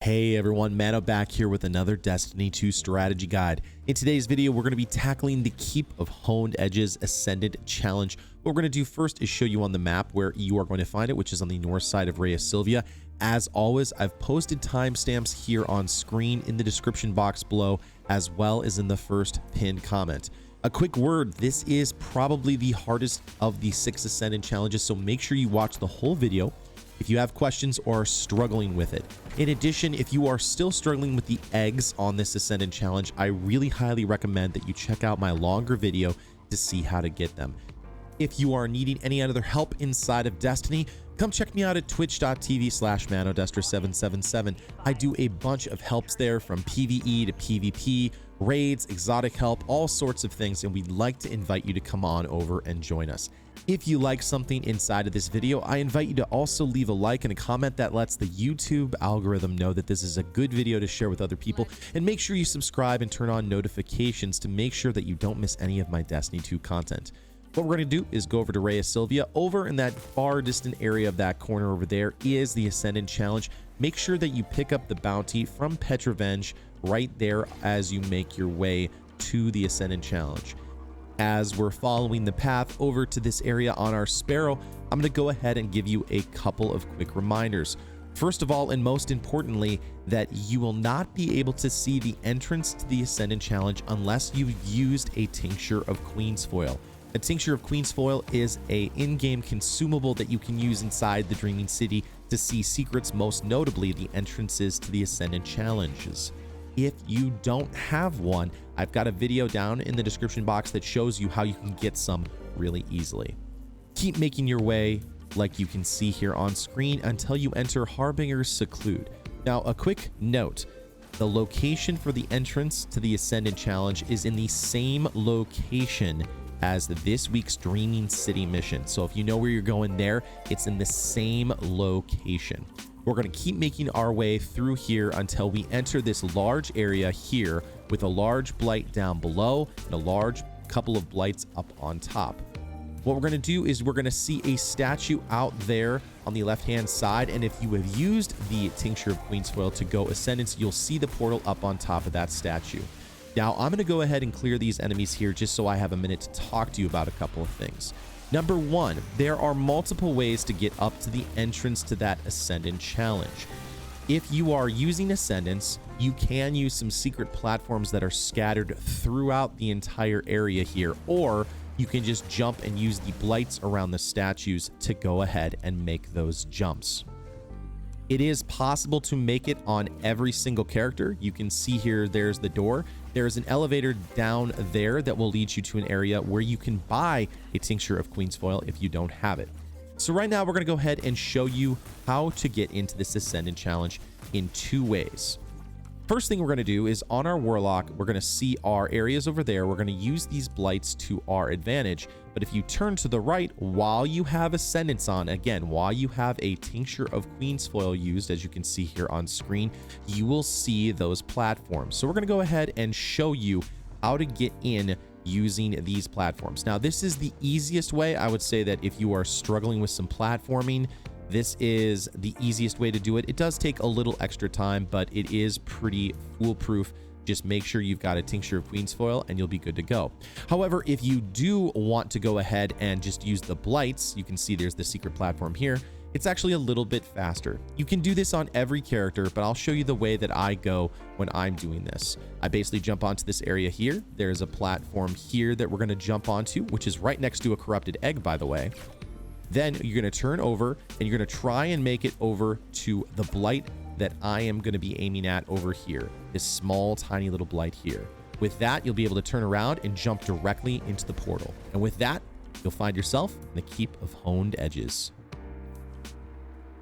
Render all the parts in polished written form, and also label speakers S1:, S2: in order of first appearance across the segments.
S1: Hey everyone, Mano back here with another Destiny 2 strategy guide. In today's video, we're going to be tackling the Keep of Honed Edges Ascendant challenge. What we're going to do first is show you on the map where you are going to find it, which is on the north side of Rhea Silvia. As always, I've posted timestamps here on screen in the description box below, as well as in the first pinned comment. A quick word, this is probably the hardest of the 6 Ascendant challenges, so make sure you watch the whole video if you have questions or are struggling with it. In addition, if you are still struggling with the eggs on this Ascendant challenge, I really highly recommend that you check out my longer video to see how to get them. If you are needing any other help inside of Destiny, come check me out at twitch.tv/manodestra777. I do a bunch of helps there, from PvE to PvP, raids, exotic help, all sorts of things, and we'd like to invite you to come on over and join us. If you like something inside of this video, I invite you to also leave a like and a comment that lets the YouTube algorithm know that this is a good video to share with other people, and make sure you subscribe and turn on notifications to make sure that you don't miss any of my Destiny 2 content. What we're going to do is go over to Rhea Silvia. Over in that far distant area of that corner over there is the Ascendant challenge. Make sure that you pick up the bounty from Petra right there as you make your way to the Ascendant challenge. As we're following the path over to this area on our Sparrow, I'm going to go ahead and give you a couple of quick reminders. First of all, and most importantly, that you will not be able to see the entrance to the Ascendant challenge unless you've used a Tincture of Queensfoil. A Tincture of Queensfoil is an in-game consumable that you can use inside the Dreaming City to see secrets, most notably the entrances to the Ascendant challenges. If you don't have one, I've got a video down in the description box that shows you how you can get some really easily. Keep making your way, like you can see here on screen, until you enter Harbinger's Seclude. Now, a quick note. The location for the entrance to the Ascendant challenge is in the same location as this week's Dreaming City mission. So if you know where you're going there, it's in the same location. We're going to keep making our way through here until we enter this large area here with a large blight down below and a large couple of blights up on top. What we're going to do is we're going to see a statue out there on the left-hand side, and if you have used the Tincture of Queensfoil to go Ascendance, you'll see the portal up on top of that statue. Now, I'm going to go ahead and clear these enemies here just so I have a minute to talk to you about a couple of things. Number one, there are multiple ways to get up to the entrance to that Ascendant challenge. If you are using Ascendants, you can use some secret platforms that are scattered throughout the entire area here, or you can just jump and use the blights around the statues to go ahead and make those jumps. It is possible to make it on every single character. You can see here, there's the door. There's an elevator down there that will lead you to an area where you can buy a Tincture of Queensfoil if you don't have it. So right now, we're going to go ahead and show you how to get into this Ascendant challenge in 2 ways. First thing we're going to do is on our Warlock, we're going to see our areas over there. We're going to use these blights to our advantage. But if you turn to the right while you have Ascendants on, again, while you have a Tincture of Queensfoil used, as you can see here on screen, you will see those platforms. So we're going to go ahead and show you how to get in using these platforms. Now, this is the easiest way. I would say that if you are struggling with some platforming, this is the easiest way to do it. It does take a little extra time, but it is pretty foolproof. Just make sure you've got a Tincture of Queensfoil and you'll be good to go. However, if you do want to go ahead and just use the blights, you can see there's the secret platform here. It's actually a little bit faster. You can do this on every character, but I'll show you the way that I go when I'm doing this. I basically jump onto this area here. There's a platform here that we're going to jump onto, which is right next to a corrupted egg, by the way. Then you're going to turn over and you're going to try and make it over to the blight that I am going to be aiming at over here, this small, tiny little blight here. With that, you'll be able to turn around and jump directly into the portal. And with that, you'll find yourself in the Keep of Honed Edges.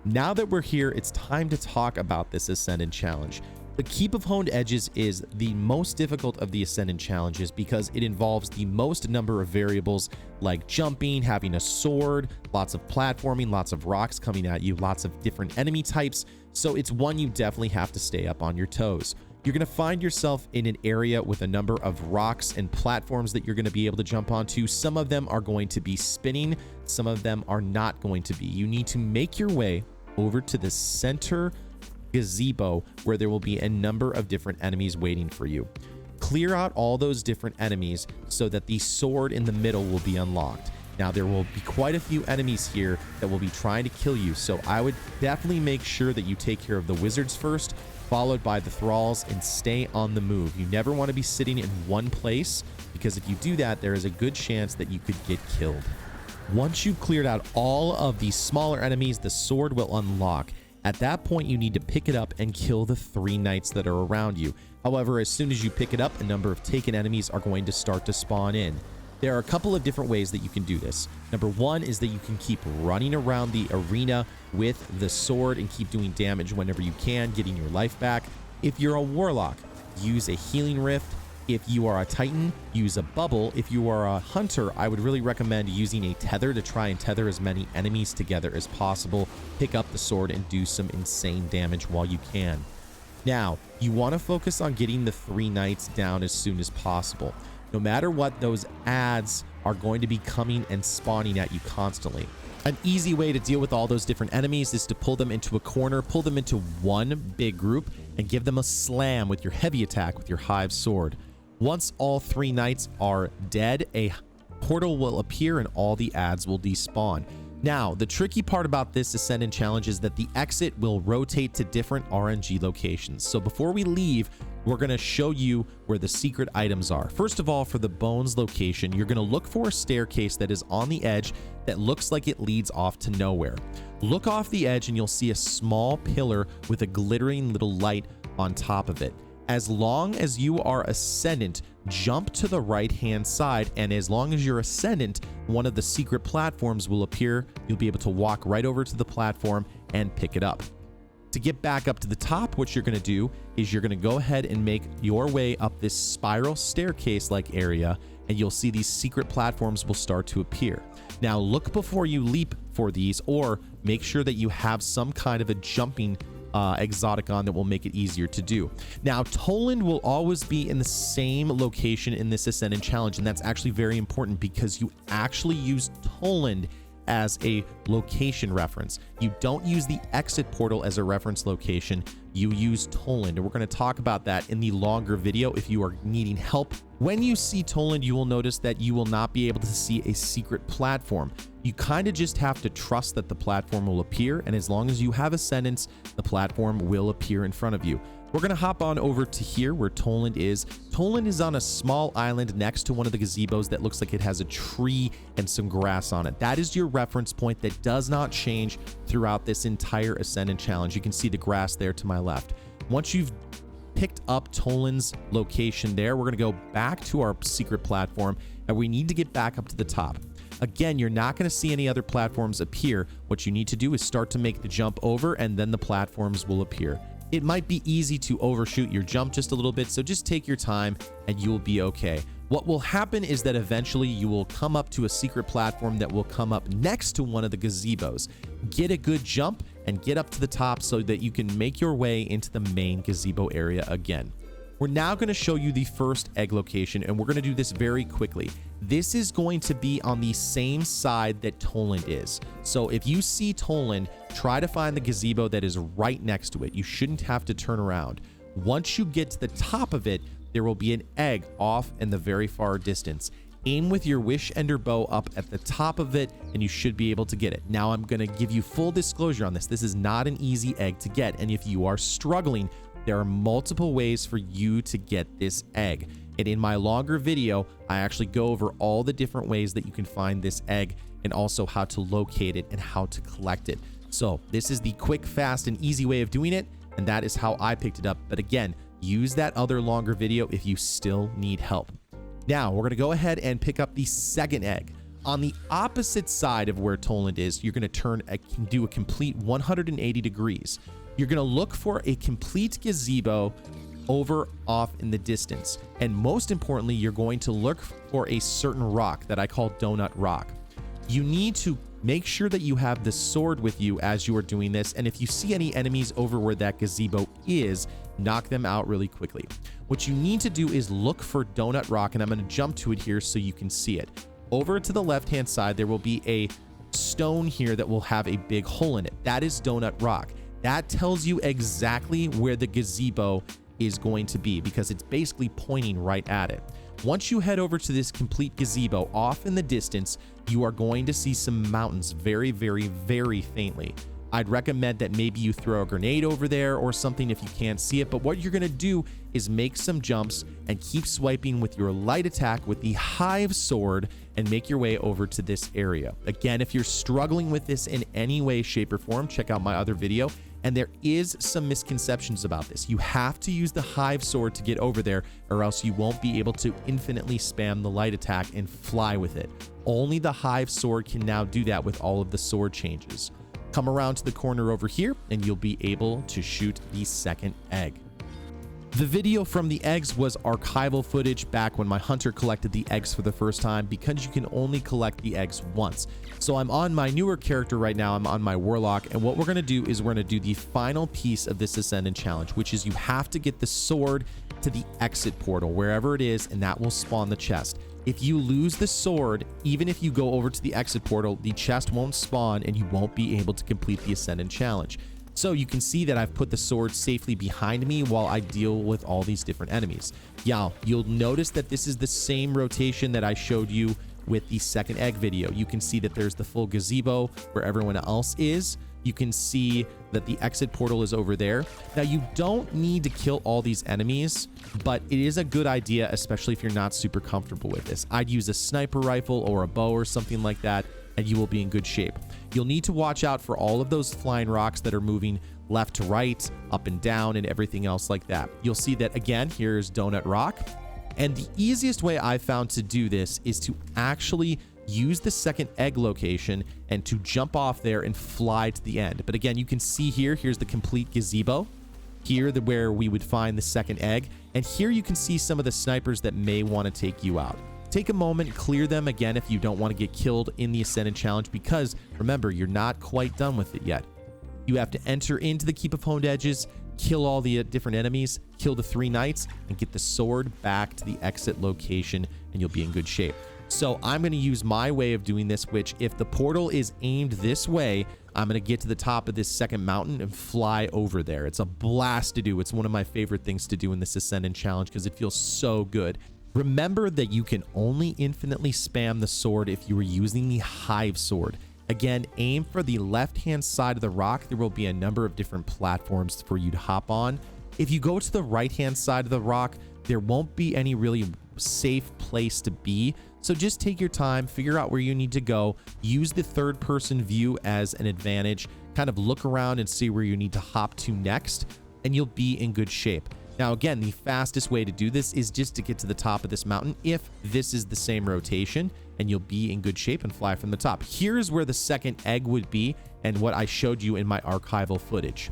S1: Now that we're here, it's time to talk about this Ascendant challenge. The Keep of Honed Edges is the most difficult of the Ascendant challenges because it involves the most number of variables, like jumping, having a sword, lots of platforming, lots of rocks coming at you, lots of different enemy types. So it's one you definitely have to stay up on your toes. You're going to find yourself in an area with a number of rocks and platforms that you're going to be able to jump onto. Some of them are going to be spinning, some of them are not going to be. You need to make your way over to the center gazebo where there will be a number of different enemies waiting for you. Clear out all those different enemies so that the sword in the middle will be unlocked. Now, there will be quite a few enemies here that will be trying to kill you, so I would definitely make sure that you take care of the wizards first, followed by the thralls, and stay on the move. You never want to be sitting in one place, because if you do that, there is a good chance that you could get killed. Once you've cleared out all of the smaller enemies, the sword will unlock. At that point, you need to pick it up and kill the 3 knights that are around you. However, as soon as you pick it up, a number of taken enemies are going to start to spawn in. There are a couple of different ways that you can do this. Number one is that you can keep running around the arena with the sword and keep doing damage whenever you can, getting your life back. If you're a warlock, use a healing rift. If you are a titan, use a bubble. If you are a hunter, I would really recommend using a tether to try and tether as many enemies together as possible. Pick up the sword and do some insane damage while you can. Now, you want to focus on getting the 3 knights down as soon as possible. No matter what, those ads are going to be coming and spawning at you constantly. An easy way to deal with all those different enemies is to pull them into a corner, pull them into one big group, and give them a slam with your heavy attack with your hive sword. Once all 3 knights are dead, a portal will appear and all the ads will despawn. Now, the tricky part about this Ascendant challenge is that the exit will rotate to different RNG locations. So before we leave, we're going to show you where the secret items are. First of all, for the bones location, you're going to look for a staircase that is on the edge that looks like it leads off to nowhere. Look off the edge and you'll see a small pillar with a glittering little light on top of it. As long as you are Ascendant, jump to the right-hand side, and as long as you're Ascendant, one of the secret platforms will appear. You'll be able to walk right over to the platform and pick it up. To get back up to the top, what you're going to do is you're going to go ahead and make your way up this spiral staircase-like area, and you'll see these secret platforms will start to appear. Now, look before you leap for these, or make sure that you have some kind of a jumping exotic on that will make it easier to do. Now, Toland will always be in the same location in this Ascendant challenge, and that's actually very important because you actually use Toland as a location reference. You don't use the exit portal as a reference location. You use Toland, and we're going to talk about that in the longer video if you are needing help. When you see Toland, you will notice that you will not be able to see a secret platform. You kind of just have to trust that the platform will appear, and as long as you have Ascendance, the platform will appear in front of you. We're going to hop on over to here where Toland is. Toland is on a small island next to one of the gazebos that looks like it has a tree and some grass on it. That is your reference point that does not change throughout this entire Ascendant challenge. You can see the grass there to my left. Once you've picked up Toland's location there, we're going to go back to our secret platform, and we need to get back up to the top. Again, you're not going to see any other platforms appear. What you need to do is start to make the jump over, and then the platforms will appear. It might be easy to overshoot your jump just a little bit, so just take your time and you'll be okay. What will happen is that eventually you will come up to a secret platform that will come up next to one of the gazebos. Get a good jump and get up to the top so that you can make your way into the main gazebo area again. We're now going to show you the first egg location, and we're going to do this very quickly. This is going to be on the same side that Toland is. So if you see Toland, try to find the gazebo that is right next to it. You shouldn't have to turn around. Once you get to the top of it, there will be an egg off in the very far distance. Aim with your Wish Ender bow up at the top of it, and you should be able to get it. Now, I'm going to give you full disclosure on this. This is not an easy egg to get, and if you are struggling, there are multiple ways for you to get this egg. And in my longer video, I actually go over all the different ways that you can find this egg and also how to locate it and how to collect it. So this is the quick, fast, and easy way of doing it, and that is how I picked it up. But again, use that other longer video if you still need help. Now, we're going to go ahead and pick up the second egg. On the opposite side of where Toland is, you're going to do a complete 180 degrees. You're going to look for a complete gazebo over off in the distance. And most importantly, you're going to look for a certain rock that I call Donut Rock. You need to make sure that you have the sword with you as you are doing this. And if you see any enemies over where that gazebo is, knock them out really quickly. What you need to do is look for Donut Rock, and I'm going to jump to it here so you can see it. Over to the left-hand side, there will be a stone here that will have a big hole in it. That is Donut Rock. That tells you exactly where the gazebo is going to be because it's basically pointing right at it. Once you head over to this complete gazebo, off in the distance, you are going to see some mountains very, very, very faintly. I'd recommend that maybe you throw a grenade over there or something if you can't see it, but what you're gonna do is make some jumps and keep swiping with your light attack with the Hive Sword and make your way over to this area. Again, if you're struggling with this in any way, shape, or form, check out my other video. And there is some misconceptions about this. You have to use the Hive Sword to get over there, or else you won't be able to infinitely spam the light attack and fly with it. Only the Hive Sword can now do that with all of the sword changes. Come around to the corner over here and you'll be able to shoot the second egg. The video from the eggs was archival footage back when my hunter collected the eggs for the first time, because you can only collect the eggs once. So I'm on my newer character right now, I'm on my warlock, and what we're gonna do is we're gonna do the final piece of this Ascendant challenge, which is you have to get the sword to the exit portal, wherever it is, and that will spawn the chest. If you lose the sword, even if you go over to the exit portal, the chest won't spawn and you won't be able to complete the Ascendant challenge. So you can see that I've put the sword safely behind me while I deal with all these different enemies. Yeah, you'll notice that this is the same rotation that I showed you with the second egg video. You can see that there's the full gazebo where everyone else is. You can see that the exit portal is over there. Now, you don't need to kill all these enemies, but it is a good idea, especially if you're not super comfortable with this. I'd use a sniper rifle or a bow or something like that, and you will be in good shape. You'll need to watch out for all of those flying rocks that are moving left to right, up and down, and everything else like that. You'll see that again, here's Donut Rock. And the easiest way I've found to do this is to actually use the second egg location and to jump off there and fly to the end. But again, you can see here's the complete gazebo. Here, where we would find the second egg. And here you can see some of the snipers that may want to take you out. Take a moment, clear them again if you don't want to get killed in the Ascendant challenge, because remember, you're not quite done with it yet. You have to enter into the Keep of Honed Edges, kill all the different enemies, kill the 3 knights, and get the sword back to the exit location, and you'll be in good shape. So I'm going to use my way of doing this, which if the portal is aimed this way, I'm going to get to the top of this second mountain and fly over there. It's a blast to do. It's one of my favorite things to do in this Ascendant challenge because it feels so good. Remember that you can only infinitely spam the sword if you were using the Hive Sword. Again, aim for the left-hand side of the rock. There will be a number of different platforms for you to hop on. If you go to the right-hand side of the rock, there won't be any really safe place to be. So just take your time, figure out where you need to go, use the third-person view as an advantage, kind of look around and see where you need to hop to next, and you'll be in good shape. Now, again, the fastest way to do this is just to get to the top of this mountain if this is the same rotation, and you'll be in good shape and fly from the top. Here's where the second egg would be and what I showed you in my archival footage.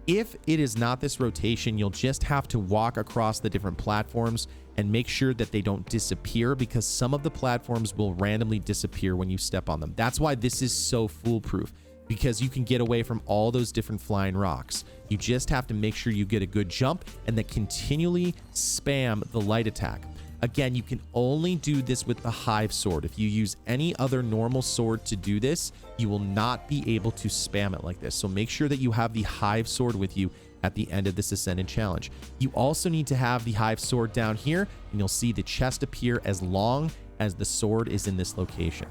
S1: If it is not this rotation, you'll just have to walk across the different platforms and make sure that they don't disappear, because some of the platforms will randomly disappear when you step on them. That's why this is so foolproof, because you can get away from all those different flying rocks. You just have to make sure you get a good jump and then continually spam the light attack. Again, you can only do this with the Hive Sword. If you use any other normal sword to do this, you will not be able to spam it like this. So make sure that you have the Hive Sword with you at the end of this Ascendant challenge. You also need to have the Hive Sword down here, and you'll see the chest appear as long as the sword is in this location.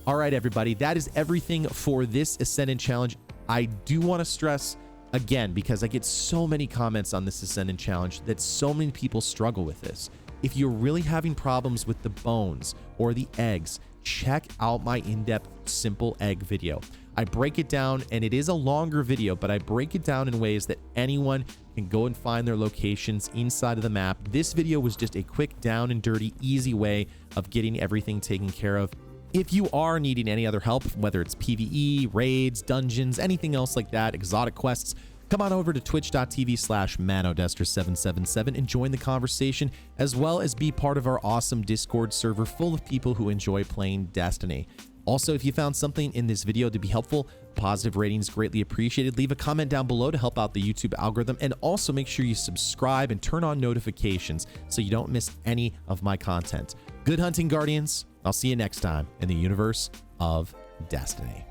S1: All right, everybody, that is everything for this Ascendant challenge. I do want to stress again, because I get so many comments on this Ascendant challenge, that so many people struggle with this. If you're really having problems with the bones or the eggs, check out my in-depth simple egg video. I break it down, and it is a longer video, but I break it down in ways that anyone can go and find their locations inside of the map. This video was just a quick, down and dirty, easy way of getting everything taken care of. If you are needing any other help, whether it's PvE, raids, dungeons, anything else like that, exotic quests, come on over to twitch.tv/manodester777 and join the conversation, as well as be part of our awesome Discord server full of people who enjoy playing Destiny. Also, if you found something in this video to be helpful, positive ratings greatly appreciated. Leave a comment down below to help out the YouTube algorithm, and also make sure you subscribe and turn on notifications so you don't miss any of my content. Good hunting, Guardians. I'll see you next time in the universe of Destiny.